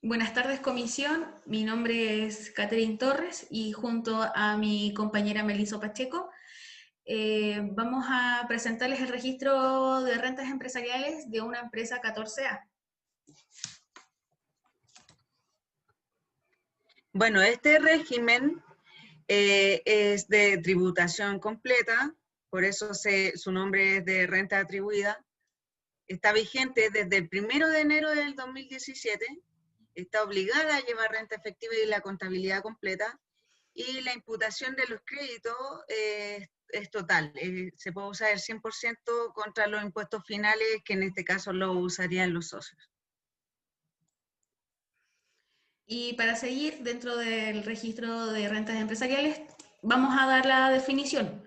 Buenas tardes, comisión. Mi nombre es Catherine Torres y junto a mi compañera Meliso Pacheco vamos a presentarles el registro de rentas empresariales de una empresa 14A. Bueno, este régimen es de tributación completa, por eso su nombre es de renta atribuida. Está vigente desde el 1 de enero del 2017, está obligada a llevar renta efectiva y la contabilidad completa, y la imputación de los créditos es total. Se puede usar el 100% contra los impuestos finales, que en este caso lo usarían los socios. Y para seguir dentro del registro de rentas empresariales, vamos a dar la definición,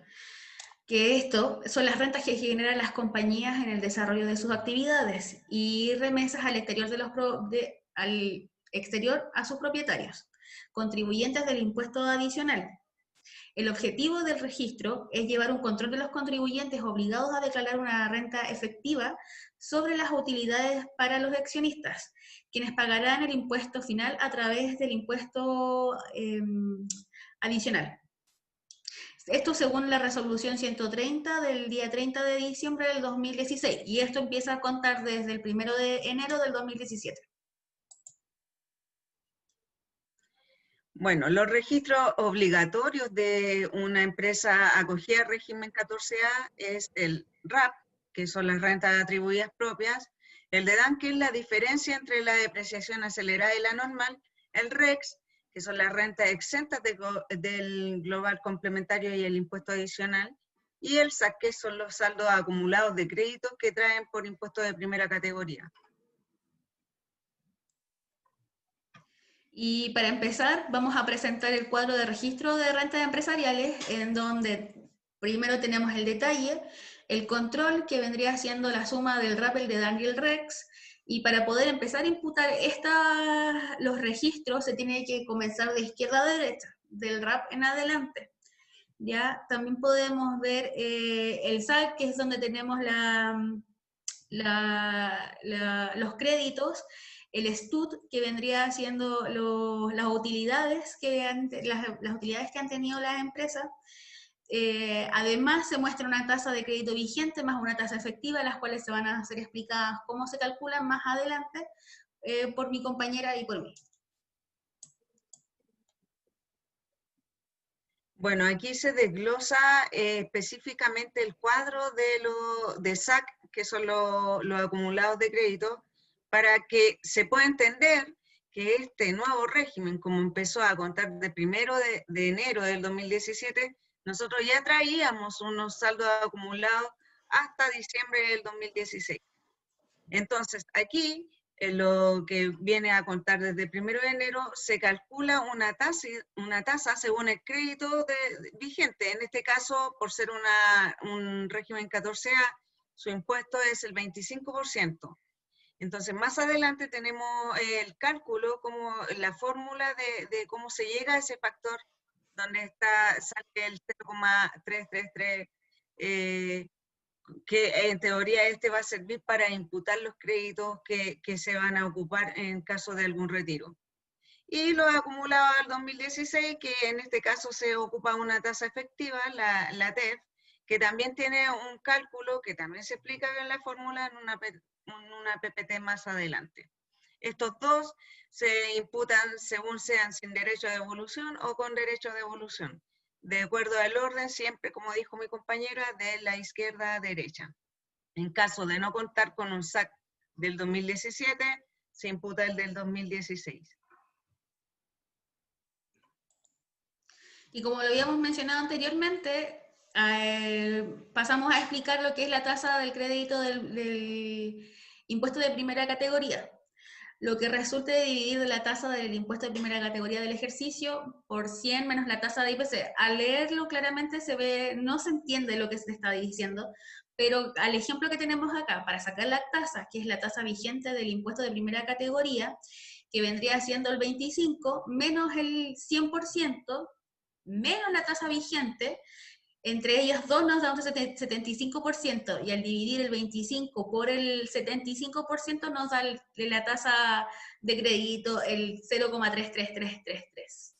que esto son las rentas que generan las compañías en el desarrollo de sus actividades y remesas al exterior, al exterior a sus propietarios, contribuyentes del impuesto adicional. El objetivo del registro es llevar un control de los contribuyentes obligados a declarar una renta efectiva sobre las utilidades para los accionistas, quienes pagarán el impuesto final a través del impuesto adicional. Esto según la resolución 130 del día 30 de diciembre del 2016, y esto empieza a contar desde el 1 de enero del 2017. Bueno, los registros obligatorios de una empresa acogida al régimen 14A es el RAP, que son las rentas atribuidas propias, el DEDAN, que es la diferencia entre la depreciación acelerada y la normal, el REX, que son las rentas exentas del global complementario y el impuesto adicional, y el SAC, que son los saldos acumulados de créditos que traen por impuesto de primera categoría. Y para empezar, vamos a presentar el cuadro de registro de rentas empresariales, en donde primero tenemos el detalle, el control, que vendría siendo la suma del RAP, el DEDAN y el REX, y para poder empezar a imputar los registros se tiene que comenzar de izquierda a derecha, del RAP en adelante. Ya también podemos ver el SAC, que es donde tenemos los créditos, el STUT, que vendría siendo las utilidades las utilidades que han tenido las empresas. Además, se muestra una tasa de crédito vigente más una tasa efectiva, las cuales se van a ser explicadas cómo se calculan más adelante por mi compañera y por mí. Bueno, aquí se desglosa específicamente el cuadro de SAC, que son los acumulados de crédito, para que se pueda entender que este nuevo régimen, como empezó a contar de 1 de enero del 2017, nosotros ya traíamos unos saldos acumulados hasta diciembre del 2016. Entonces, aquí, en lo que viene a contar desde el 1 de enero, se calcula una tasa según el crédito vigente. En este caso, por ser un régimen 14A, su impuesto es el 25%. Entonces, más adelante tenemos el cálculo, como la fórmula de cómo se llega a ese factor, donde sale el 0,333, que en teoría este va a servir para imputar los créditos que se van a ocupar en caso de algún retiro. Y lo acumulado al 2016, que en este caso se ocupa una tasa efectiva, la TEF, que también tiene un cálculo que también se explica en la fórmula en una PPT más adelante. Estos dos se imputan según sean sin derecho de devolución o con derecho de devolución, de acuerdo al orden, siempre, como dijo mi compañera, de la izquierda a derecha. En caso de no contar con un SAC del 2017, se imputa el del 2016. Y como lo habíamos mencionado anteriormente, pasamos a explicar lo que es la tasa del crédito del impuesto de primera categoría. Lo que resulte de dividir la tasa del impuesto de primera categoría del ejercicio por 100 menos la tasa de IPC. Al leerlo claramente no se entiende lo que se está diciendo, pero al ejemplo que tenemos acá, para sacar la tasa, que es la tasa vigente del impuesto de primera categoría, que vendría siendo el 25, menos el 100%, menos la tasa vigente, Entre ellas dos nos da un 75%, y al dividir el 25 por el 75% nos da la tasa de crédito el 0,33333.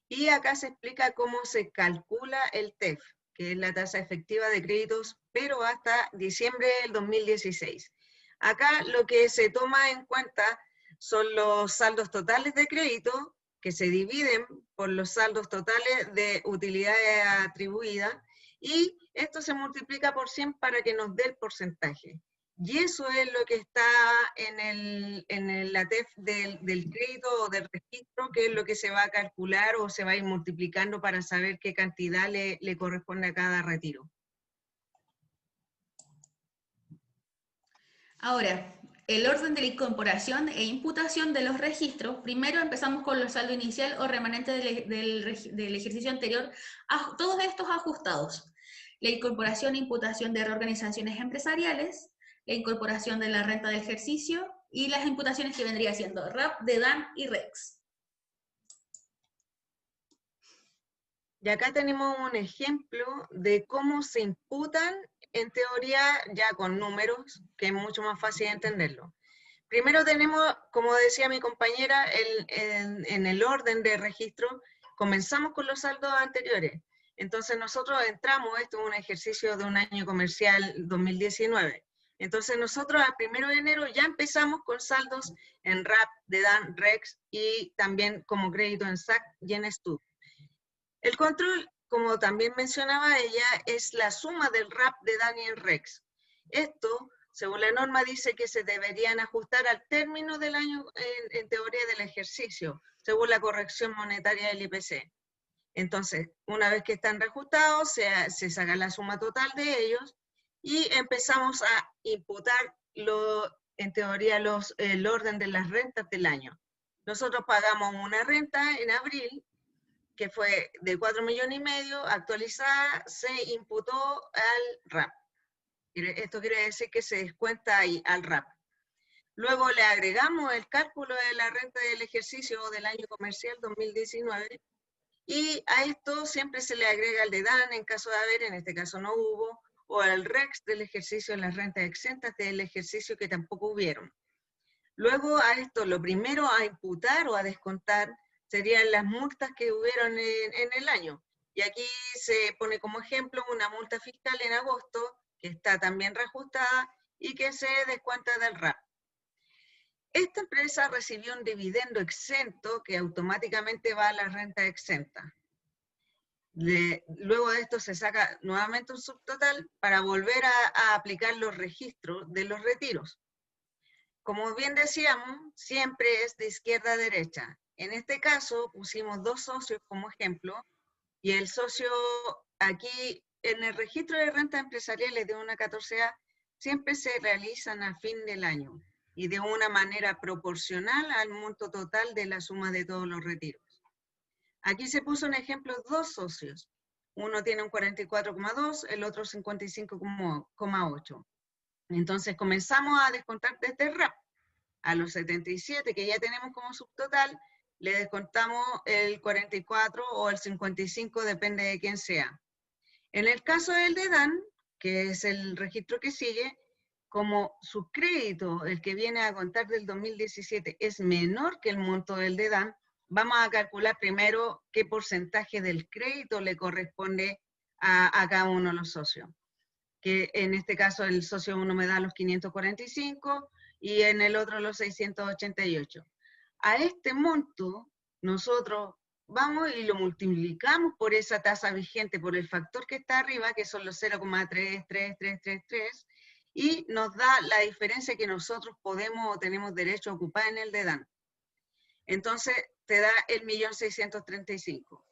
Y acá se explica cómo se calcula el TEF, que es la tasa efectiva de créditos, pero hasta diciembre del 2016. Acá lo que se toma en cuenta son los saldos totales de crédito, que se dividen por los saldos totales de utilidades atribuidas, y esto se multiplica por 100 para que nos dé el porcentaje. Y eso es lo que está en la TEF del crédito o del registro, que es lo que se va a calcular o se va a ir multiplicando para saber qué cantidad le corresponde a cada retiro. Ahora, el orden de la incorporación e imputación de los registros. Primero empezamos con el saldo inicial o remanente del ejercicio anterior, todos estos ajustados. La incorporación e imputación de reorganizaciones empresariales, la incorporación de la renta de ejercicio y las imputaciones que vendría siendo RAP, DEDAN y REX. Y acá tenemos un ejemplo de cómo se imputan, en teoría, ya con números, que es mucho más fácil entenderlo. Primero tenemos, como decía mi compañera, en el orden de registro, comenzamos con los saldos anteriores. Entonces nosotros entramos, esto es un ejercicio de un año comercial 2019. Entonces nosotros al 1 de enero ya empezamos con saldos en RAP, DEDAN, REX y también como crédito en SAC y en STUD. El control, como también mencionaba ella, es la suma del RAP, DEDAN y el REX. Esto, según la norma, dice que se deberían ajustar al término del año, en teoría del ejercicio, según la corrección monetaria del IPC. Entonces, una vez que están reajustados, se saca la suma total de ellos y empezamos a imputar, en teoría, el orden de las rentas del año. Nosotros pagamos una renta en abril, que fue de 4,5 millones, actualizada, se imputó al RAP. Esto quiere decir que se descuenta ahí al RAP. Luego le agregamos el cálculo de la renta del ejercicio del año comercial 2019, y a esto siempre se le agrega el DEDAN en caso de haber, en este caso no hubo, o el REX del ejercicio en las rentas exentas del ejercicio que tampoco hubieron. Luego a esto, lo primero a imputar o a descontar serían las multas que hubieron en el año. Y aquí se pone como ejemplo una multa fiscal en agosto, que está también reajustada y que se descuenta del RAP. Esta empresa recibió un dividendo exento que automáticamente va a la renta exenta. Luego de esto se saca nuevamente un subtotal para volver a aplicar los registros de los retiros. Como bien decíamos, siempre es de izquierda a derecha. En este caso pusimos dos socios como ejemplo, y el socio aquí en el registro de rentas empresariales de una 14A siempre se realizan a fin del año y de una manera proporcional al monto total de la suma de todos los retiros. Aquí se puso un ejemplo, dos socios. Uno tiene un 44,2, el otro 55,8. Entonces comenzamos a descontar desde el RAP. A los 77 que ya tenemos como subtotal, le descontamos el 44 o el 55, depende de quién sea. En el caso del DEDAN, que es el registro que sigue, como su crédito, el que viene a contar del 2017, es menor que el monto del DEDAN, vamos a calcular primero qué porcentaje del crédito le corresponde a cada uno de los socios. Que en este caso el socio 1 me da los 545 y en el otro los 688. A este monto nosotros vamos y lo multiplicamos por esa tasa vigente, por el factor que está arriba, que son los 0,33333, y nos da la diferencia que nosotros podemos o tenemos derecho a ocupar en el DEDAN. Entonces te da el 1.635.000.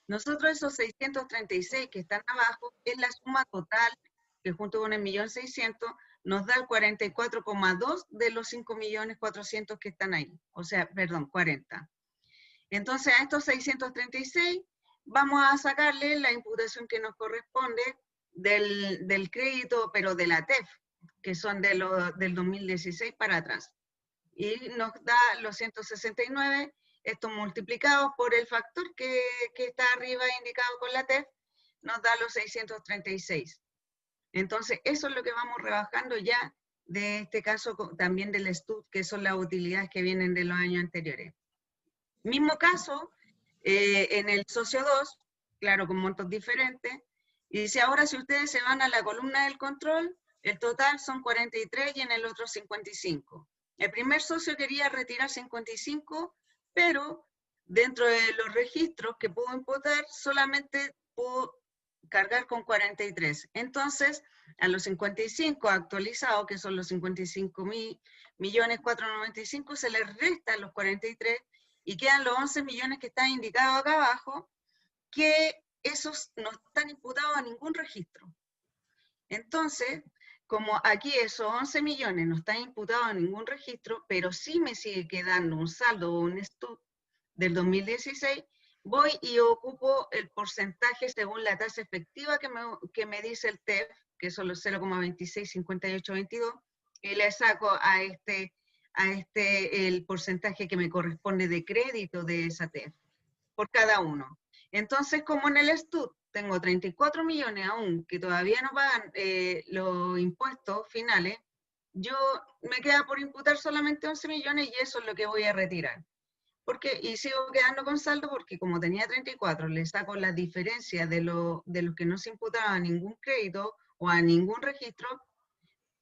Nosotros esos 636 que están abajo es la suma total, que junto con el 1.600.000 nos da el 44,2 de los 5.400.000 que están ahí. O sea, perdón, 40. Entonces a estos 636 vamos a sacarle la imputación que nos corresponde del crédito, pero de la TEF, que son del 2016 para atrás. Y nos da los 169, Esto multiplicado por el factor que está arriba indicado con la TEF, nos da los 636. Entonces, eso es lo que vamos rebajando ya de este caso también del STUD, que son las utilidades que vienen de los años anteriores. Mismo caso, en el socio 2, claro, con montos diferentes, y dice, ahora si ustedes se van a la columna del control, el total son 43 y en el otro 55. El primer socio quería retirar 55, pero dentro de los registros que pudo imputar, solamente pudo cargar con 43. Entonces, a los 55 actualizados, que son los 55.495.000, se les restan los 43 y quedan los 11 millones que están indicados acá abajo, que esos no están imputados a ningún registro. Entonces, como aquí esos 11 millones no están imputados a ningún registro, pero sí me sigue quedando un saldo o un STUD del 2016, voy y ocupo el porcentaje según la tasa efectiva que me dice el TEF, que son los 0,265822, y le saco a el porcentaje que me corresponde de crédito de esa TEF, por cada uno. Entonces, como en el STUD tengo 34 millones aún que todavía no pagan los impuestos finales, yo me queda por imputar solamente 11 millones y eso es lo que voy a retirar. Y sigo quedando con saldo porque como tenía 34, le saco las diferencias de los que no se imputaban a ningún crédito o a ningún registro,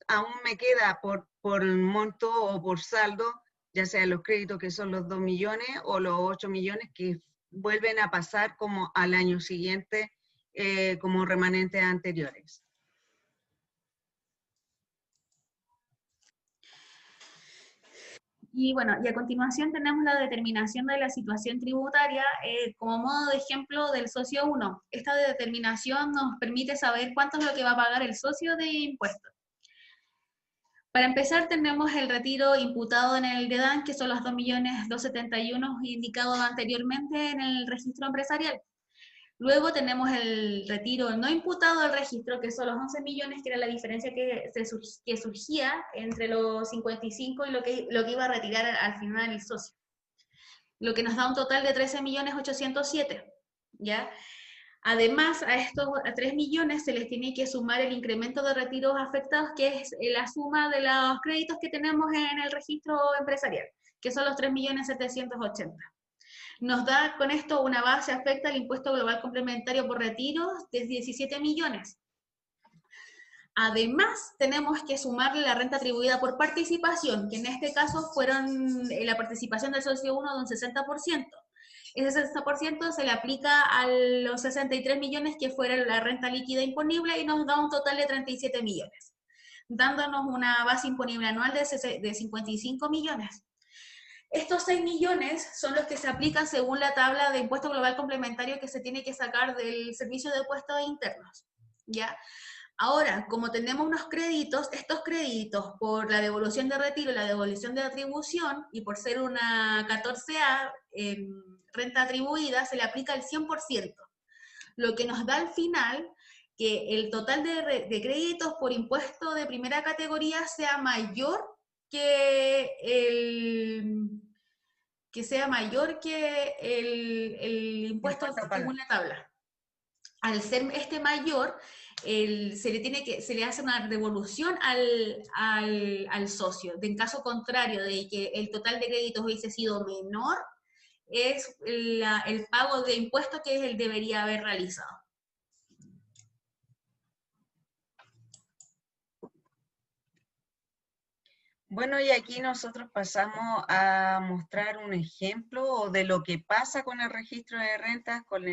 aún me queda por monto o por saldo, ya sea los créditos que son los 2 millones o los 8 millones que vuelven a pasar como al año siguiente como remanentes anteriores. Y bueno, y a continuación tenemos la determinación de la situación tributaria como modo de ejemplo del socio 1. Esta determinación nos permite saber cuánto es lo que va a pagar el socio de impuestos. Para empezar tenemos el retiro imputado en el DEDAN, que son los 2.271.000 indicados anteriormente en el registro empresarial. Luego tenemos el retiro no imputado del registro, que son los 11 millones, que era la diferencia que surgía entre los 55 y lo que iba a retirar al final el socio. Lo que nos da un total de 13.807.000, ¿ya? Además, a estos 3 millones se les tiene que sumar el incremento de retiros afectados, que es la suma de los créditos que tenemos en el registro empresarial, que son los 3.780.000. Nos da con esto una base afecta al impuesto global complementario por retiros de 17 millones. Además, tenemos que sumarle la renta atribuida por participación, que en este caso fueron la participación del socio 1 de un 60%. Ese 60% se le aplica a los 63 millones que fuera la renta líquida imponible y nos da un total de 37 millones, dándonos una base imponible anual de 55 millones. Estos 6 millones son los que se aplican según la tabla de impuesto global complementario que se tiene que sacar del servicio de impuestos internos, ¿ya? Ahora, como tenemos unos créditos, estos créditos por la devolución de retiro, la devolución de atribución, y por ser una 14A, renta atribuida, se le aplica el 100%, lo que nos da al final que el total de créditos por impuesto de primera categoría sea mayor que el impuesto según la tabla. Al ser este mayor, se le hace una devolución al socio. En caso contrario de que el total de créditos hubiese sido menor, es el pago de impuestos que él debería haber realizado. Bueno, y aquí nosotros pasamos a mostrar un ejemplo de lo que pasa con el registro de rentas, con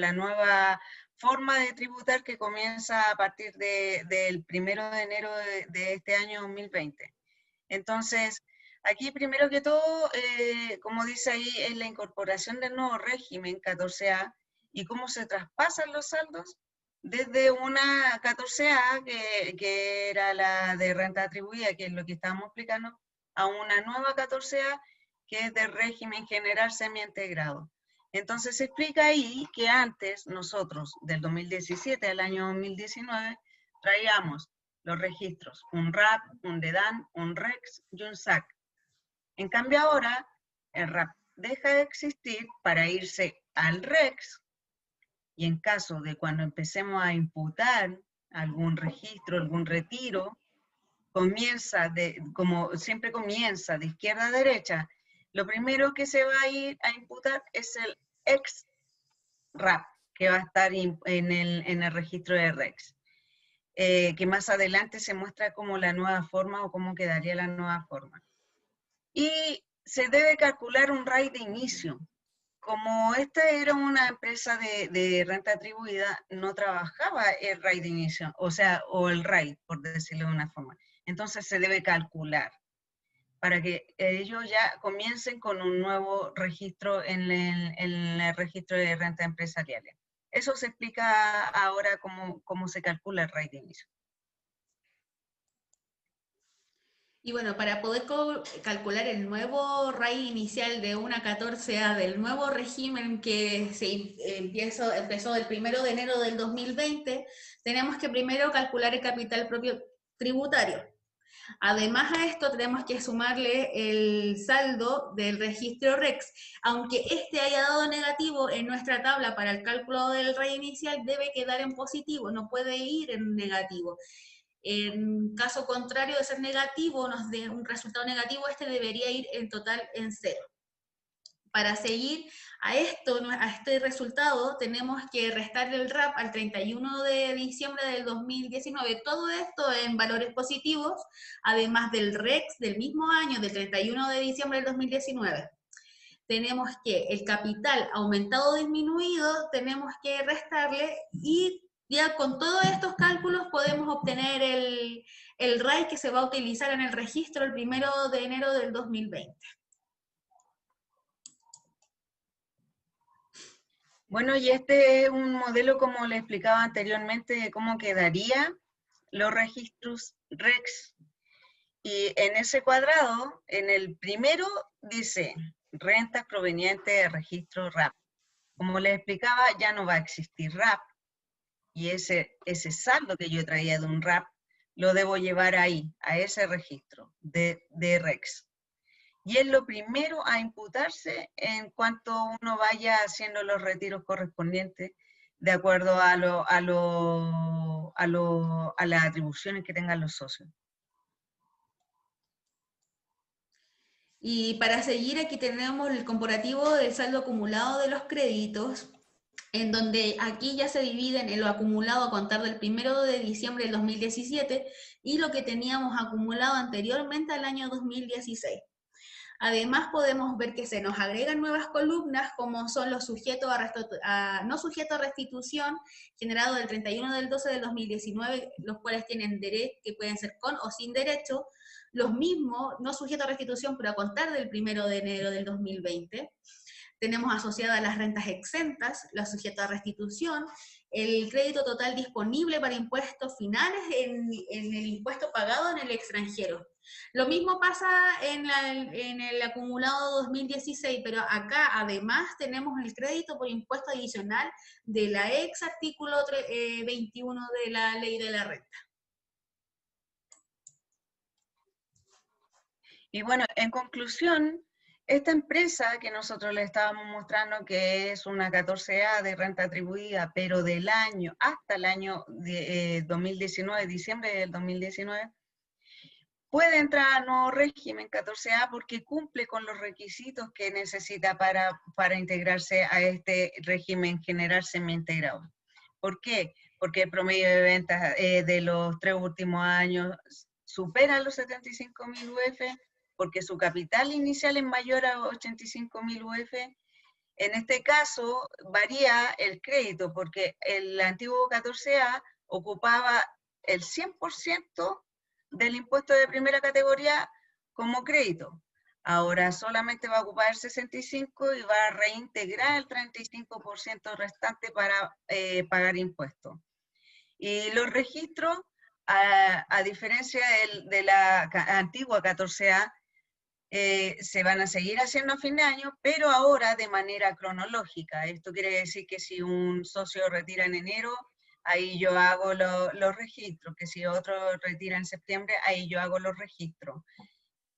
la nueva forma de tributar que comienza a partir del 1 de enero de este año 2020. Entonces, aquí primero que todo, como dice ahí, es la incorporación del nuevo régimen 14A y cómo se traspasan los saldos desde una 14A, que era la de renta atribuida, que es lo que estábamos explicando, a una nueva 14A, que es de régimen general semi-integrado. Entonces se explica ahí que antes nosotros, del 2017 al año 2019, traíamos los registros, un RAP, un DEDAN, un REX y un SAC. En cambio ahora, el RAP deja de existir para irse al REX, y en caso de cuando empecemos a imputar algún registro, algún retiro, como siempre comienza de izquierda a derecha, lo primero que se va a ir a imputar es el ex RAP, que va a estar en el registro de REX, que más adelante se muestra como la nueva forma o cómo quedaría la nueva forma. Y se debe calcular un RAI de inicio. Como esta era una empresa de renta atribuida, no trabajaba el RAI de inicio, o el RAI, por decirlo de una forma. Entonces se debe calcular para que ellos ya comiencen con un nuevo registro en el registro de renta empresariales. Eso se explica ahora cómo se calcula el RAI de inicio. Y bueno, para poder calcular el nuevo RAI inicial de una 14A del nuevo régimen que empezó el 1 de enero del 2020, tenemos que primero calcular el capital propio tributario. Además a esto tenemos que sumarle el saldo del registro REX. Aunque este haya dado negativo en nuestra tabla para el cálculo del RAI inicial, debe quedar en positivo, no puede ir en negativo. En caso contrario de ser negativo, nos dé un resultado negativo, este debería ir en total en cero. Para seguir a este resultado, tenemos que restar el RAP al 31 de diciembre del 2019. Todo esto en valores positivos, además del REX del mismo año, del 31 de diciembre del 2019. Tenemos que el capital aumentado o disminuido, tenemos que restarle, y ya con todos estos cálculos podemos obtener el RAI que se va a utilizar en el registro el 1 de enero del 2020. Bueno, y este es un modelo, como le explicaba anteriormente, de cómo quedaría los registros REX. Y en ese cuadrado, en el primero, dice rentas provenientes de registro RAP. Como les explicaba, ya no va a existir RAP. Y ese saldo que yo traía de un RAP, lo debo llevar ahí, a ese registro de REX. Y es lo primero a imputarse en cuanto uno vaya haciendo los retiros correspondientes de acuerdo a las atribuciones que tengan los socios. Y para seguir, aquí tenemos el comparativo del saldo acumulado de los créditos, en donde aquí ya se dividen en lo acumulado a contar del 1 de diciembre del 2017 y lo que teníamos acumulado anteriormente al año 2016. Además, podemos ver que se nos agregan nuevas columnas, como son los no sujetos a restitución, generados del 31 del 12 del 2019, los cuales tienen derecho, que pueden ser con o sin derecho. Los mismos, no sujetos a restitución, pero a contar del 1 de enero del 2020. Tenemos asociadas las rentas exentas, las sujetas a restitución, el crédito total disponible para impuestos finales en el impuesto pagado en el extranjero. Lo mismo pasa en el acumulado 2016, pero acá además tenemos el crédito por impuesto adicional de la ex artículo 21 de la Ley de la Renta. Y bueno, en conclusión, esta empresa que nosotros le estábamos mostrando, que es una 14A de renta atribuida, pero del año hasta el año 2019, diciembre del 2019, puede entrar al nuevo régimen 14A porque cumple con los requisitos que necesita para integrarse a este régimen general semi-integrado. ¿Por qué? Porque el promedio de ventas de los 3 últimos años supera los 75.000 UF, porque su capital inicial es mayor a 85.000 UF. En este caso varía el crédito, porque el antiguo 14A ocupaba el 100% del impuesto de primera categoría como crédito. Ahora solamente va a ocupar el 65% y va a reintegrar el 35% restante para pagar impuestos. Y los registros, a diferencia de la antigua 14A, se van a seguir haciendo a fin de año, pero ahora de manera cronológica. Esto quiere decir que si un socio retira en enero, ahí yo hago los registros, que si otro retira en septiembre, ahí yo hago los registros.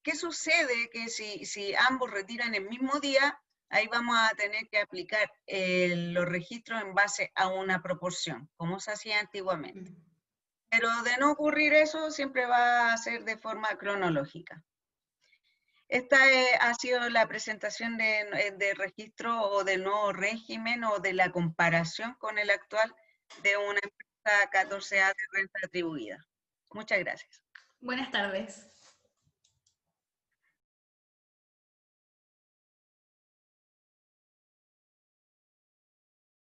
¿Qué sucede? Que si ambos retiran el mismo día, ahí vamos a tener que aplicar los registros en base a una proporción, como se hacía antiguamente. Pero de no ocurrir eso, siempre va a ser de forma cronológica. Esta ha sido la presentación de registro o del nuevo régimen o de la comparación con el actual de una empresa 14A de renta atribuida. Muchas gracias. Buenas tardes.